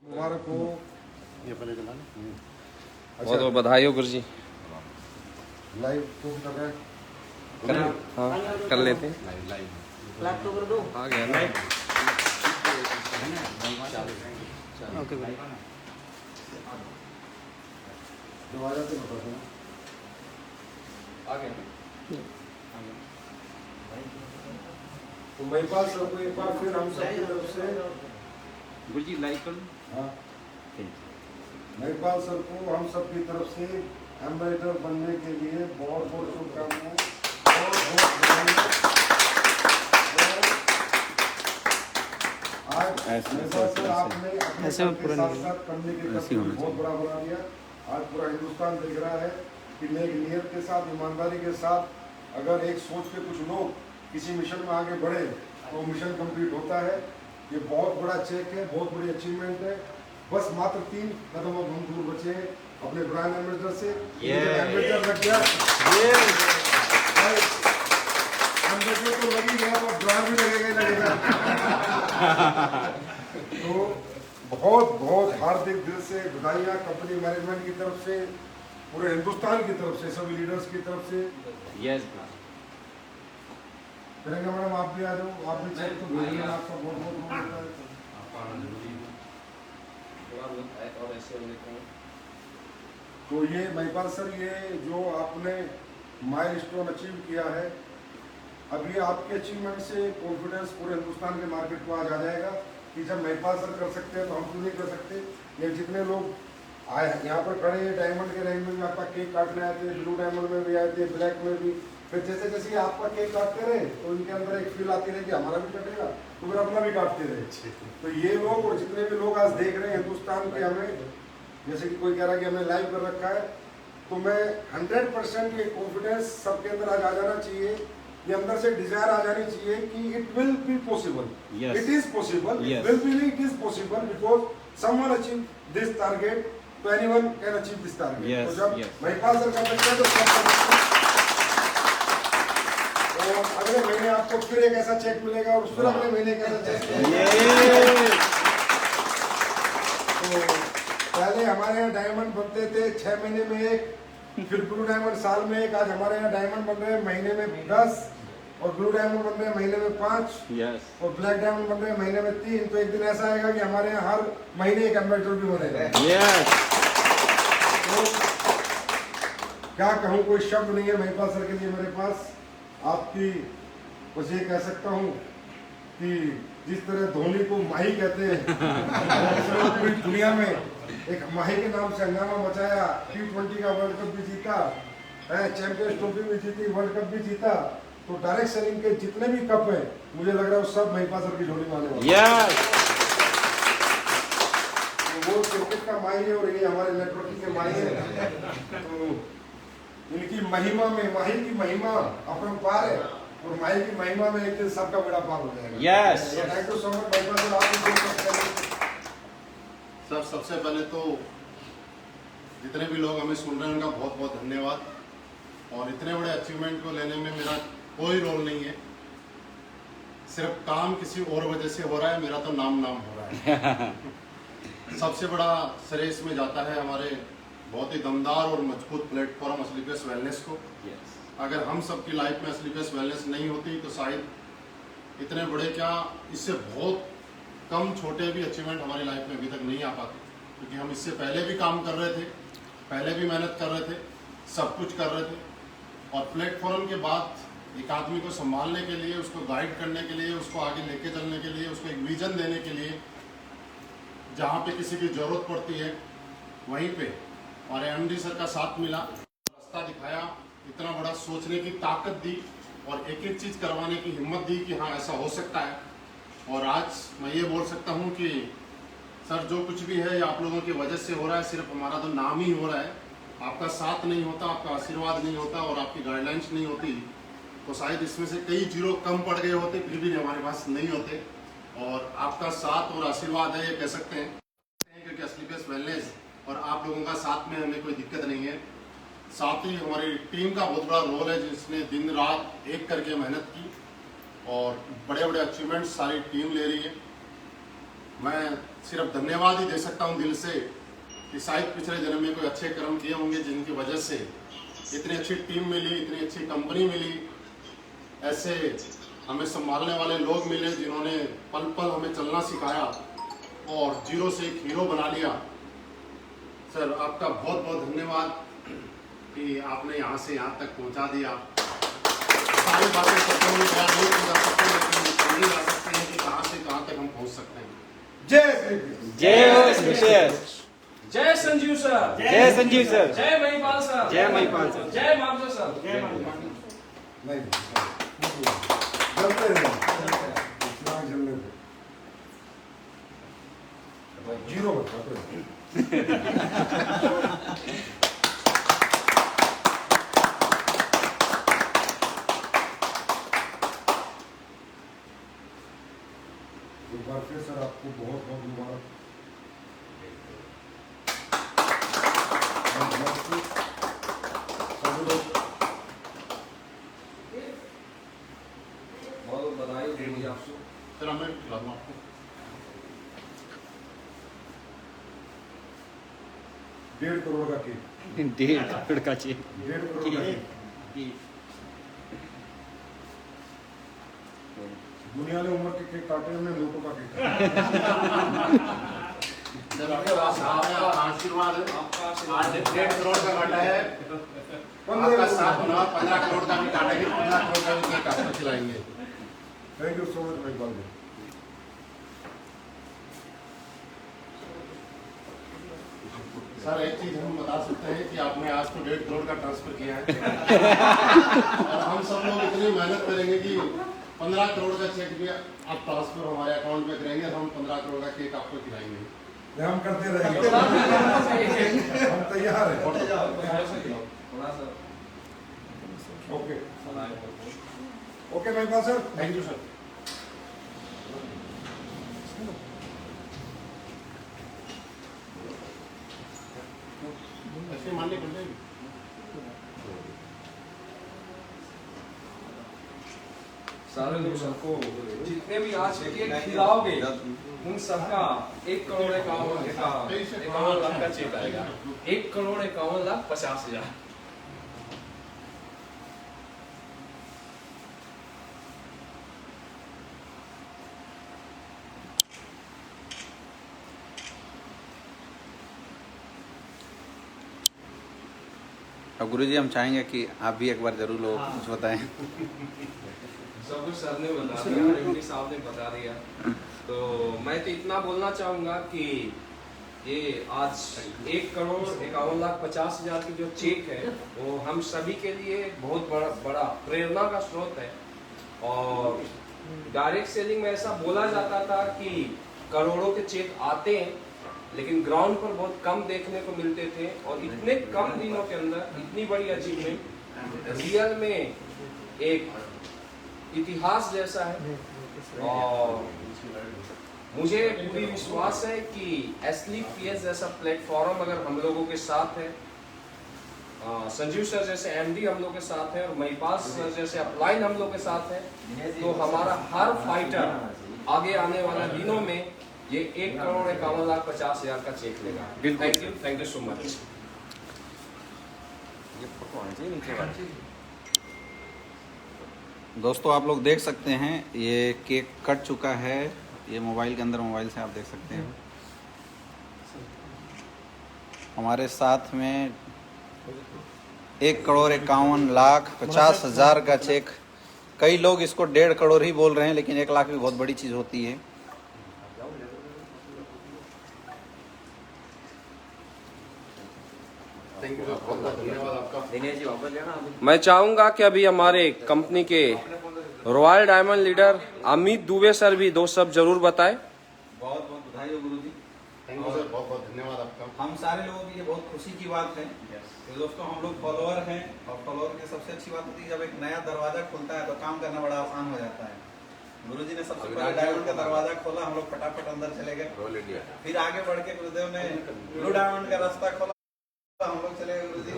मुबारक हो। ये पहले चला ना। अच्छा, बहुत बधाई हो गुरु जी। लाइव तो कर रहे हैं। हाँ कर लेते हैं। आ गया ना। ओके भाई। जब आ जाते बता देना। आ गया। तो महिपाल सर को एक बार फिर हम सबकी तरफ से गुरु जी लाइव कर। हाँ, महिपाल सर को हम सबकी तरफ से एम्बेसडर बनने के लिए बहुत बहुत शुभकामनाएं, बहुत बहुत बधाई। आज महिपाल सर आपने अपने काम के साथ साथ कम्युनिकेशन को बहुत बड़ा बना दिया। आज पूरा हिंदुस्तान देख रहा है कि नेक नियत के साथ, ईमानदारी के साथ अगर एक सोच के कुछ लोग किसी मिशन में आगे बढ़े तो मिशन कंप्लीट होता है। ये बहुत बड़ा चेक है, बहुत बड़ी अचीवमेंट है। बस मात्र 3 कदम अब हम दूर बचे हैं अपने ब्रांड एम्बेसडर से। एम्बेसडर लग गया, एम्बेसडर तो लग ही गया, तो ब्रांड भी लगेगा ही लगेगा। तो बहुत बहुत हार्दिक दिल से बधाइयाँ कंपनी मैनेजमेंट की तरफ से, पूरे हिंदुस्तान की तरफ से, सभी लीडर्स की तरफ से। यस करेंगे मैडम, आप भी आ जाओ, आप भी चेक तो भेजिए। आपका बहुत बहुत है। और ऐसे लेते हैं। तो ये महिपाल सर, ये जो आपने माइलस्टोन अचीव किया है, अब ये आपके अचीवमेंट से कॉन्फिडेंस पूरे हिंदुस्तान के मार्केट को आज आ जाएगा कि जब महिपाल सर कर सकते हैं तो हम क्यों नहीं कर सकते। ये जितने लोग आए यहाँ पर खड़े हैं, डायमंड के रैंक में भी आपका केक काटने आए थे, ब्लू डायमंड में भी आए थे, ब्लैक में भी। फिर जैसे जैसे आपका केक काटते रहे तो इनके अंदर एक फील आती रही कि हमारा भी कटेगा, तो फिर अपना भी काटते रहे। तो ये लोग और जितने भी लोग आज देख रहे हैं हिंदुस्तान के, हमें जैसे कि कोई कह रहा है कि हमें लाइव कर रखा है, तो मैं 100% ये कॉन्फिडेंस सबके अंदर आज आ जाना चाहिए। ये अंदर से डिजायर आ जानी चाहिए कि it will be possible, it is possible, it will be, it is possible, because someone achieve this target, तो anyone can achieve this target. तो जब महिपाल सर कर सकते हैं तो सब कर सकते हैं। और अगले महीने आपको फिर एक ऐसा चेक मिलेगा और फिर अगले महीने एक ऐसा चेक मिलेगा। तो पहले हमारे यहाँ डायमंड बनते थे 6 महीने में एक, फिर ब्लू डायमंड साल में एक। आज हमारे यहाँ डायमंड बन रहे हैं महीने में 10, और ब्लू डायमंड बन रहे हैं महीने में 5, और ब्लैक डायमंड बन रहे हैं महीने में 3। तो एक दिन ऐसा आएगा कि हमारे यहाँ हर महीने एक एम्बेसडर भी बनेगा। तो क्या कहूँ, कोई शब्द नहीं है महिपाल सर के लिए मेरे पास। आपकी बस ये कह सकता हूँ कि जिस तरह धोनी को माही कहते हैं, पूरी दुनिया में एक माही के नाम से हंगामा मचाया, T20 का वर्ल्ड कप भी जीता, चैंपियंस ट्रॉफी भी जीती, वर्ल्ड कप भी जीता। तो डायरेक्ट सेलिंग के जितने भी कप हैं, मुझे लग रहा है वो सब महिपाल सर की झोली में आने वाले हैं। तो वो क्रिकेट का माही है और ये हमारे नेटवर्किंग के माही है। तो इनकी महिमा में, माही की महिमा अपरंपार है, और माही की महिमा में एक दिन सबका बड़ा पार हो जाएगा। Thank you so much Mahipal sir, आप सर सबसे पहले तो जितने भी लोग हमें सुन रहे हैं उनका बहुत बहुत धन्यवाद। और इतने बड़े अचीवमेंट को लेने में मेरा कोई रोल नहीं है, सिर्फ काम किसी और वजह से हो रहा है, मेरा तो नाम हो रहा है। सबसे बड़ा श्रेय इसमें जाता है हमारे बहुत ही दमदार और मजबूत प्लेटफॉर्म असलीपेस वेलनेस को। अगर हम सबकी लाइफ में असलीपेस वेलनेस नहीं होती तो शायद इतने बड़े क्या, इससे बहुत कम छोटे भी अचीवमेंट हमारी लाइफ में अभी तक नहीं आ पाते, क्योंकि हम इससे पहले भी काम कर रहे थे, पहले भी मेहनत कर रहे थे, सब कुछ कर रहे थे। और प्लेटफॉर्म के बाद एक आदमी को संभालने के लिए, उसको गाइड करने के लिए, उसको आगे लेके चलने के लिए, उसको एक विजन देने के लिए, जहाँ पे किसी की ज़रूरत पड़ती है वहीं पे हमारे एमडी सर का साथ मिला, रास्ता दिखाया, इतना बड़ा सोचने की ताकत दी और एक एक चीज़ करवाने की हिम्मत दी कि हाँ ऐसा हो सकता है। और आज मैं ये बोल सकता हूँ कि सर जो कुछ भी है ये आप लोगों की वजह से हो रहा है, सिर्फ हमारा तो नाम ही हो रहा है। आपका साथ नहीं होता, आपका आशीर्वाद नहीं होता और आपकी गाइडलाइंस नहीं होती तो शायद इसमें से कई जीरो कम पड़ गए होते, फिर भी हमारे पास नहीं होते। और आपका साथ और आशीर्वाद है, ये कह सकते हैं, क्योंकि असलीपेस वेलनेस और आप लोगों का साथ में हमें कोई दिक्कत नहीं है। साथ ही हमारी टीम का बहुत बड़ा रोल है, जिसने दिन रात एक करके मेहनत की और बड़े बड़े अचीवमेंट्स सारी टीम ले रही है। मैं सिर्फ धन्यवाद ही दे सकता हूँ दिल से कि शायद पिछले जन्म में कोई अच्छे कर्म किए होंगे जिनकी वजह से इतनी अच्छी टीम मिली, इतनी अच्छी कंपनी मिली, ऐसे हमें संभालने वाले लोग मिले जिन्होंने पल पल हमें चलना सिखाया और जीरो से एक हीरो बना लिया। सर आपका बहुत बहुत धन्यवाद कि आपने यहाँ से यहाँ तक पहुँचा दिया। सारी बातें शब्दों में बयान नहीं की जा सकती, लेकिन समझी जा सकते हैं कि कहाँ से कहाँ तक हम पहुँच सकते हैं। जय श्री कृष्ण। जय संजीव सर, जय संजीव सर, जय महिपाल सर, जय महिपाल सर, जय मामजा सर, जय महिपाल। नहीं जलते रहे, जलने दो। जीरो बताते एक बार फिर सर आपको बहुत बहुत मुबारक। बहुत बधाई गुरुजी आपको। सर हमें खिला दूँ आपको। 1.5 करोड़ का केक, 1.5 करोड़ का चेक। 1.5 करोड़ का केक। दुनिया ने उम्र के केक काटे, हमने नोटों का केक काटा। सर आपका आशीर्वाद है, आज 1.5 करोड़ का काटा है, आपका साथ होना 15 करोड़ का भी काटेंगे, 15 करोड़ का भी केक आपको खिलाएंगे। Thank you so much Mahipal ji. Sir एक चीज हम बता सकते हैं कि आपने आज तो 1.5 करोड़ का ट्रांसफर किया है और हम सब लोग इतनी मेहनत करेंगे कि 15 करोड़ का चेक भी आप ट्रांसफर हमारे अकाउंट में करेंगे और हम 15 करोड़ का केक आपको खिलाएंगे। हम करते रहेंगे, हम तैयार हैं। थोड़ा सा okay okay Mahipal sir, thank you sir. ऐसे मानने पड़ जाएगी। सारे लोग सबको जितने भी आज केक खिलाओगे उन सबका 1 करोड़ 51 लाख का चेक आएगा। 1 करोड़ 51 लाख 50 हजार। अब गुरुजी हम चाहेंगे कि आप भी एक बार जरूर लोगों को कुछ बताएं। सब कुछ सर ने बता दिया, एमडी साहब ने बता दिया। तो मैं तो इतना बोलना चाहूँगा कि ये आज 1 करोड़ 51 लाख 50 हजार की जो चेक है वो हम सभी के लिए बहुत बड़ा प्रेरणा का स्रोत है। और डायरेक्ट सेलिंग में ऐसा बोला जाता था कि करोड़ों के चेक आते हैं लेकिन ग्राउंड पर बहुत कम देखने को मिलते थे, और इतने कम दिनों के अंदर इतनी बड़ी अचीवमेंट रियल में एक इतिहास जैसा है। और मुझे पूरी विश्वास है कि एसलीपीएस जैसा प्लेटफॉर्म अगर हम लोगों के साथ है, संजीव सर जैसे एमडी हम लोग के साथ है और महिपाल सर जैसे अपलाइन हम लोग के साथ है, तो हमारा हर फाइटर आगे आने वाले दिनों में ये 1 करोड़ 51 लाख 50 हजार का चेक लेगा। Thank you so much. दोस्तों आप लोग देख सकते हैं ये केक कट चुका है, ये मोबाइल के अंदर, मोबाइल से आप देख सकते हैं। हमारे साथ में 1 करोड़ 51 लाख 50 हजार का चेक। कई लोग इसको 1.5 करोड़ ही बोल रहे हैं, लेकिन 1 लाख भी बहुत बड़ी चीज होती है। थैंक यू सर, बहुत बहुत धन्यवाद आपका। मैं चाहूंगा कि अभी हमारे कंपनी के royal diamond leader Amit Dubey sir भी 2 शब्द जरूर बताएं। बहुत बहुत बधाई हो गुरुजी। थैंक यू सर, बहुत बहुत धन्यवाद आपका। हम सारे लोगों की ये बहुत खुशी की बात है कि दोस्तों हम लोग फॉलोअर हैं, और फॉलोअर की सबसे अच्छी बात होती है जब एक नया दरवाजा खुलता है तो काम करना बड़ा आसान हो जाता है। गुरुजी ने सबसे पहले डायमंड का दरवाजा खोला, हम लोग फटाफट अंदर चले गए। फिर आगे बढ़ के गुरुदेव ने ब्लू डायमंड का रास्ता खोला, हम लोग चले गए। गुरुजी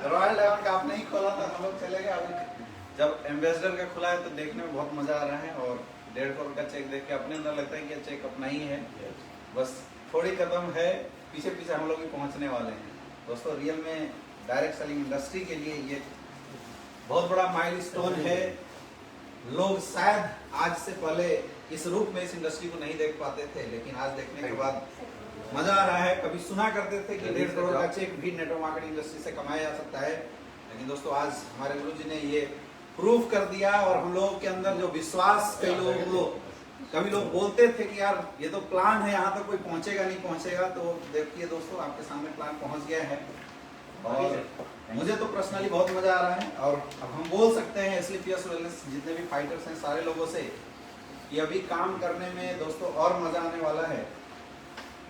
रॉयल डायमंड का आपने ही खोला था, हम लोग चले गए। अभी जब एम्बेसडर का खुला है तो देखने में बहुत मजा आ रहा है, और 1.5 करोड़ का चेक देख के अपने अंदर लगता है कि ये चेक अपना ही है। बस थोड़ी कदम है, पीछे पीछे हम लोग भी पहुंचने वाले हैं दोस्तों। रियल में डायरेक्ट सेलिंग इंडस्ट्री के लिए ये बहुत बड़ा माइलस्टोन है। लोग शायद आज से पहले इस रूप में इस इंडस्ट्री को नहीं देख पाते थे, लेकिन आज देखने के बाद मजा आ रहा है। कभी सुना करते थे कि 1.5 करोड़ का चेक भी नेटवर्क मार्केटिंग इंडस्ट्री से कमाया जा सकता है, लेकिन दोस्तों आज हमारे गुरुजी ने ये प्रूफ कर दिया। और हम लोगों के अंदर जो विश्वास, कभी लोग बोलते थे कि यार ये तो प्लान है, यहाँ तक कोई पहुंचेगा नहीं पहुंचेगा, तो देखिए दोस्तों आपके सामने प्लान पहुंच गया है। और मुझे तो पर्सनली बहुत मजा आ रहा है। और अब हम बोल सकते हैं SLPS वेलनेस जितने भी फाइटर्स हैं सारे लोगों से कि अभी काम करने में दोस्तों और मजा आने वाला है।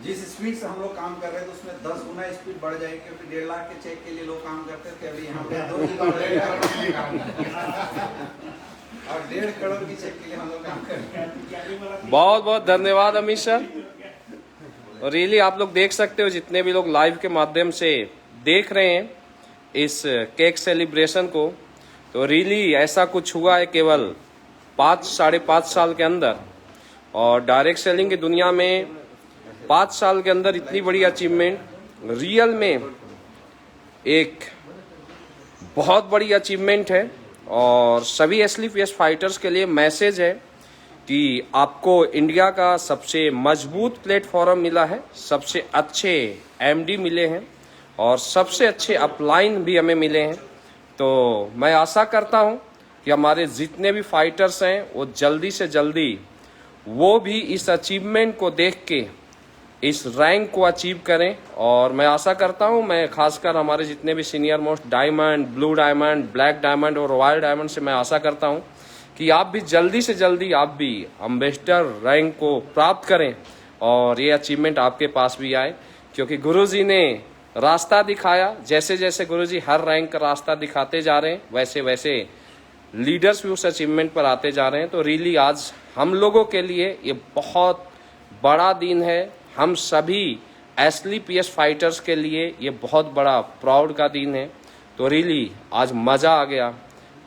जिस स्पीड से हम लोग काम कर रहे थे उसमें 10 गुना स्पीड बढ़ जाएगी, क्योंकि 1.5 लाख के चेक के लिए लोग काम करते थे, अभी यहाँ पे 2 और 1.5 करोड़ की चेक के लिए हम लोग काम कर रहे हैं। बहुत बहुत धन्यवाद अमित सर। और रियली आप लोग देख सकते हो, जितने भी लोग लाइव के माध्यम से देख रहे हैं इस केक सेलिब्रेशन को, तो रियली ऐसा कुछ हुआ है केवल 5-5.5 साल के अंदर। और डायरेक्ट सेलिंग की दुनिया में 5 साल के अंदर इतनी बड़ी अचीवमेंट रियल में एक बहुत बड़ी अचीवमेंट है। और सभी SLPS फाइटर्स के लिए मैसेज है कि आपको इंडिया का सबसे मजबूत प्लेटफॉर्म मिला है, सबसे अच्छे MD मिले हैं और सबसे अच्छे अपलाइन भी हमें मिले हैं। तो मैं आशा करता हूं कि हमारे जितने भी फाइटर्स हैं वो जल्दी से जल्दी वो भी इस अचीवमेंट को देख के इस रैंक को अचीव करें। और मैं आशा करता हूं, मैं खासकर हमारे जितने भी senior most diamond, blue diamond, black diamond और रॉयल डायमंड से मैं आशा करता हूं कि आप भी जल्दी से जल्दी आप भी एम्बेसडर रैंक को प्राप्त करें और ये अचीवमेंट आपके पास भी आए, क्योंकि गुरुजी ने रास्ता दिखाया। जैसे जैसे गुरुजी हर रैंक का रास्ता दिखाते जा रहे हैं, वैसे वैसे लीडर्स भी उस अचीवमेंट पर आते जा रहे हैं। तो रियली आज हम लोगों के लिए ये बहुत बड़ा दिन है। हम सभी SLPS फाइटर्स के लिए ये बहुत बड़ा प्राउड का दिन है। तो रियली आज मज़ा आ गया।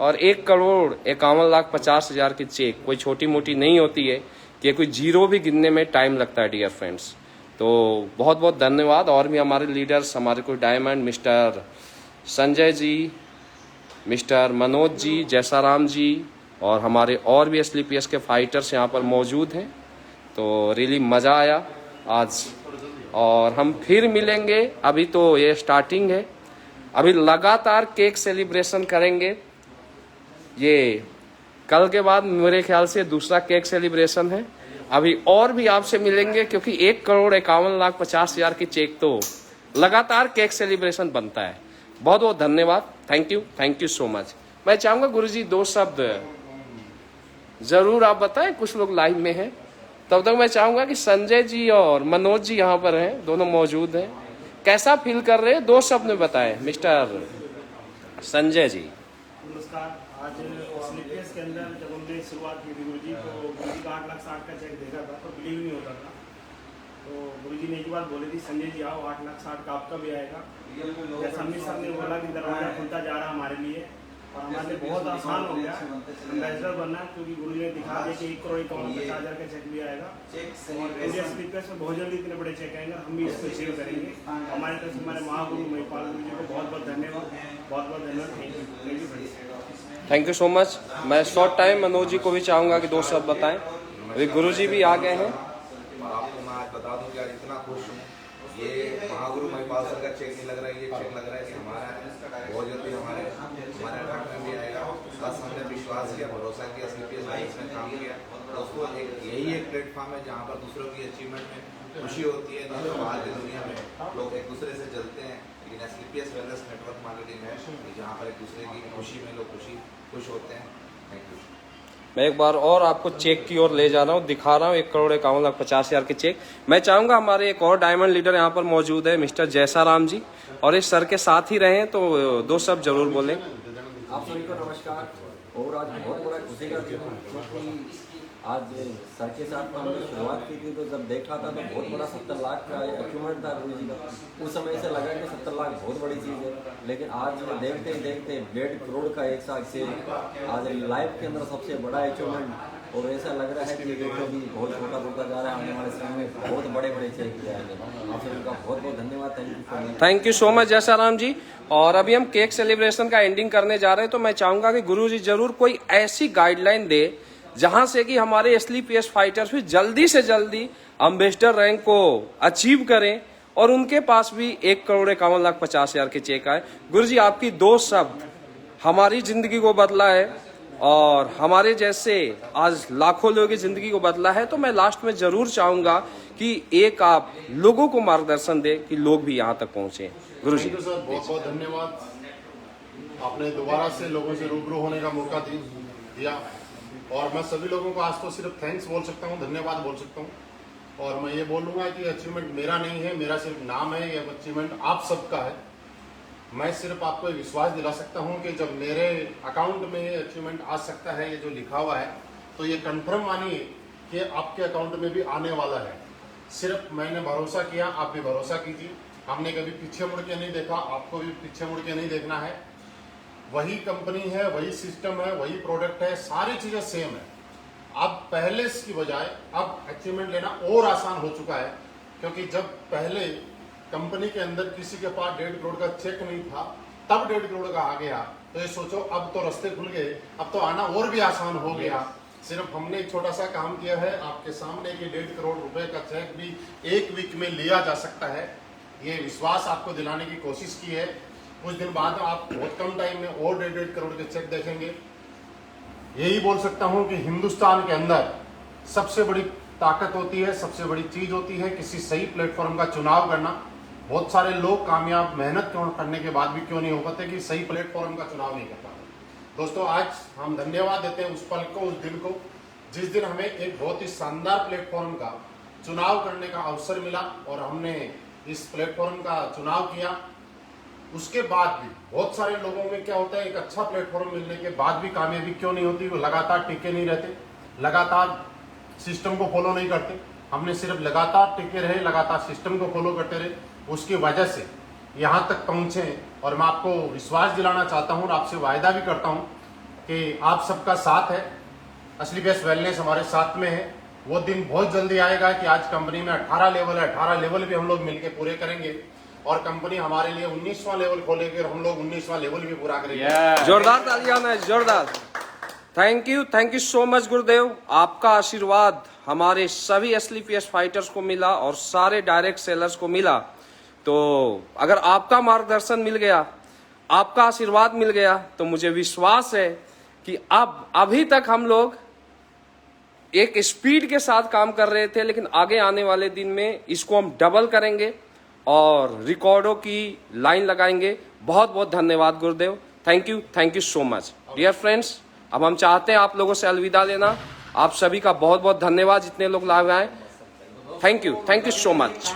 और 1,51,50,000 की चेक कोई छोटी मोटी नहीं होती है कि कोई जीरो भी गिनने में टाइम लगता है डियर फ्रेंड्स। तो बहुत बहुत धन्यवाद। और भी हमारे लीडर्स, हमारे कोई diamond mister Sanjay ji, mister Manoj ji, Jaisaram जी और हमारे और भी SLPS के फाइटर्स यहाँ पर मौजूद हैं। तो रियली मज़ा आया आज। और हम फिर मिलेंगे, अभी तो ये स्टार्टिंग है, अभी लगातार केक सेलिब्रेशन करेंगे। ये कल के बाद मेरे ख्याल से दूसरा केक सेलिब्रेशन है। अभी और भी आपसे मिलेंगे, क्योंकि 1,51,50,000 की चेक तो लगातार केक सेलिब्रेशन बनता है। बहुत बहुत धन्यवाद। Thank you so much. मैं चाहूँगा गुरुजी 2 शब्द जरूर आप बताएं, कुछ लोग लाइव में हैं। तब तक मैं चाहूँगा कि संजय जी और मनोज जी यहाँ पर हैं, दोनों मौजूद हैं, कैसा फील कर रहे हैं 2 शब्द में बताएं। मिस्टर संजय जी। नमस्कार। आज SLPS के अंदर जब हमने शुरुआत की थी, गुरुजी का 8,60,000 का चेक देखा था तो बिलीव नहीं होता था। तो गुरुजी ने एक बात बोली थी, संजय जी आओ 8,60,000 का आपका भी आएगा। जैसा अमित सर ने बोला कि दरवाजा खुलता जा रहा हमारे लिए और हमारे लिए बहुत आसान हो गया एम्बेसडर बनना, क्योंकि गुरुजी ने दिखा दिया कि 1,51,50,000 का चेक भी आएगा। और SLPS में बहुत जल्दी इतने बड़े चेक आएंगे, हम भी इसको अचीव करेंगे। हमारे तरफ से हमारे महागुरु महिपाल गुरु जी को बहुत बहुत धन्यवाद, बहुत बहुत धन्यवाद। Thank you so much. मैं शॉर्ट टाइम मनोज जी को भी चाहूँगा कि 2 शब्द बताएं। अभी गुरु जी भी आ गए हैं। और आपको मैं आज बता दूं कि आज इतना खुश हूँ, ये महागुरु महिपाल सर का चेक नहीं लग रहा है, ये चेक लग रहा है कि हमारा बहुत जल्दी हमारे अकाउंट में भी आएगा। बस हमने विश्वास किया, भरोसा किया, SLPS में काम किया। दोस्तों यही एक प्लेटफॉर्म है जहाँ पर दूसरों की अचीवमेंट में खुशी होती है। दोस्तों बाहर की दुनिया में लोग एक दूसरे से जलते हैं, लेकिन SLPS वेलनेस नेटवर्क मार्केटिंग है जहाँ पर एक दूसरे की खुशी में लोग खुश होते हैं। Thank you. मैं एक बार और आपको चेक की ओर ले जा रहा हूँ, दिखा रहा हूँ 1,51,50,000 के चेक। मैं चाहूँगा हमारे एक और डायमंड लीडर यहाँ पर मौजूद है, मिस्टर जैसाराम जी, और इस सर के साथ ही रहें तो 2 शब्द जरूर बोलें। आप सभी को नमस्कार। और आज बहुत बड़ा खुशी का दिन है, क्योंकि आज सर के साथ हमने शुरुआत की थी, तो जब देखा था तो बहुत बड़ा 70 लाख का अचीवमेंट था गुरु जी का। उस समय से लगा कि 70 लाख बहुत बड़ी चीज़ है, लेकिन आज देखते ही देखते 1.5 करोड़ का एक साथ से आज लाइफ के अंदर सबसे बड़ा अचीवमेंट और ऐसा लग रहा है कि जो भी बहुत छोटा होता जा रहा है, आने वाले समय में बहुत बड़े बड़े चेक जाएंगे। आप सभी का बहुत बहुत धन्यवाद। थैंक यू सो मच जयसाराम जी। और अभी हम केक सेलिब्रेशन का एंडिंग करने जा रहे हैं, तो मैं चाहूंगा कि गुरुजी जरूर कोई ऐसी गाइडलाइन दे जहां से कि हमारे SLPS फाइटर्स भी जल्दी से जल्दी एम्बेसडर रैंक को अचीव करें और उनके पास भी 1,51,50,000 के चेक आए। गुरुजी आपकी दो शब्द हमारी जिंदगी को बदला है और हमारे जैसे आज लाखों लोगों की जिंदगी को बदला है। तो मैं लास्ट में जरूर चाहूंगा कि एक आप लोगों को मार्गदर्शन दे कि लोग भी यहाँ तक पहुंचे। गुरुजी थैंक यू सर, बहुत बहुत धन्यवाद। आपने दोबारा से लोगों से रूबरू होने का मौका दिया और मैं सभी लोगों को आज तो सिर्फ थैंक्स बोल सकता हूँ, धन्यवाद बोल सकता हूँ। और मैं ये बोलूँगा कि अचीवमेंट मेरा नहीं है, मेरा सिर्फ नाम है, ये अचीवमेंट आप सबका है। मैं सिर्फ आपको एक विश्वास दिला सकता हूँ कि जब मेरे अकाउंट में ये अचीवमेंट आ सकता है, ये जो लिखा हुआ है, तो ये कंफर्म मानिए कि आपके अकाउंट में भी आने वाला है। सिर्फ मैंने भरोसा किया, आप भी भरोसा कीजिए। हमने कभी पीछे मुड़ के नहीं देखा, आपको भी पीछे मुड़ के नहीं देखना है। वही कंपनी है, वही सिस्टम है, वही प्रोडक्ट है, सारी चीज़ें सेम है। अब पहले की बजाय अब अचीवमेंट लेना और आसान हो चुका है, क्योंकि जब पहले कंपनी के अंदर किसी के पास 1.5 करोड़ का चेक नहीं था, तब 1.5 करोड़ का आ गया। तो ये सोचो, अब तो रास्ते खुल गए, अब तो आना और भी आसान हो गया। सिर्फ हमने एक छोटा सा काम किया है आपके सामने कि 1.5 करोड़ रुपए का चेक भी 1 वीक में लिया जा सकता है। ये विश्वास आपको दिलाने की कोशिश की है। कुछ दिन बाद आप बहुत कम टाइम में और 1.5 करोड़ के चेक देखेंगे। यही बोल सकता हूं कि हिंदुस्तान के अंदर सबसे बड़ी ताकत होती है, सबसे बड़ी चीज होती है किसी सही प्लेटफॉर्म का चुनाव करना। बहुत सारे लोग कामयाब मेहनत करने के बाद भी क्यों नहीं हो पाते कि सही प्लेटफॉर्म का चुनाव नहीं कर पाते। दोस्तों, आज हम धन्यवाद देते हैं उस पल को, उस दिन को, जिस दिन हमें एक बहुत ही शानदार प्लेटफॉर्म का चुनाव करने का अवसर मिला और हमने इस प्लेटफॉर्म का चुनाव किया। उसके बाद भी बहुत सारे लोगों में क्या होता है, एक अच्छा प्लेटफॉर्म मिलने के बाद भी कामयाबी क्यों नहीं होती, वो लगातार टिके नहीं रहते, लगातार सिस्टम को फॉलो नहीं करते। हमने सिर्फ लगातार टिके रहे, लगातार सिस्टम को फॉलो करते रहे, उसकी वजह से यहाँ तक पहुँचे। और मैं आपको विश्वास दिलाना चाहता हूँ और आपसे वायदा भी करता हूँ कि आप सबका साथ है, SLPS वेलनेस हमारे साथ में है। वो दिन बहुत जल्दी आएगा कि आज कंपनी में 18 लेवल है, 18 लेवल भी हम लोग मिलकर पूरे करेंगे और कंपनी हमारे लिए 19वां लेवल खोलेगी और हम लोग 19वां लेवल भी पूरा करेंगे। जोरदार तालियां हैं, जोरदार। थैंक यू सो मच गुरुदेव। आपका आशीर्वाद हमारे सभी SLPS फाइटर्स को मिला और सारे डायरेक्ट सेलर्स को मिला। तो अगर आपका मार्गदर्शन मिल गया, आपका आशीर्वाद मिल गया, तो मुझे विश्वास है कि अब अभी तक हम लोग एक स्पीड के साथ काम कर रहे थे, लेकिन आगे आने वाले दिन में इसको हम डबल करेंगे और रिकॉर्डों की लाइन लगाएंगे। बहुत बहुत धन्यवाद गुरुदेव। Thank you so much dear friends. अब हम चाहते हैं आप लोगों से अलविदा लेना। आप सभी का बहुत बहुत धन्यवाद जितने लोग लाभ आए। Thank you so much.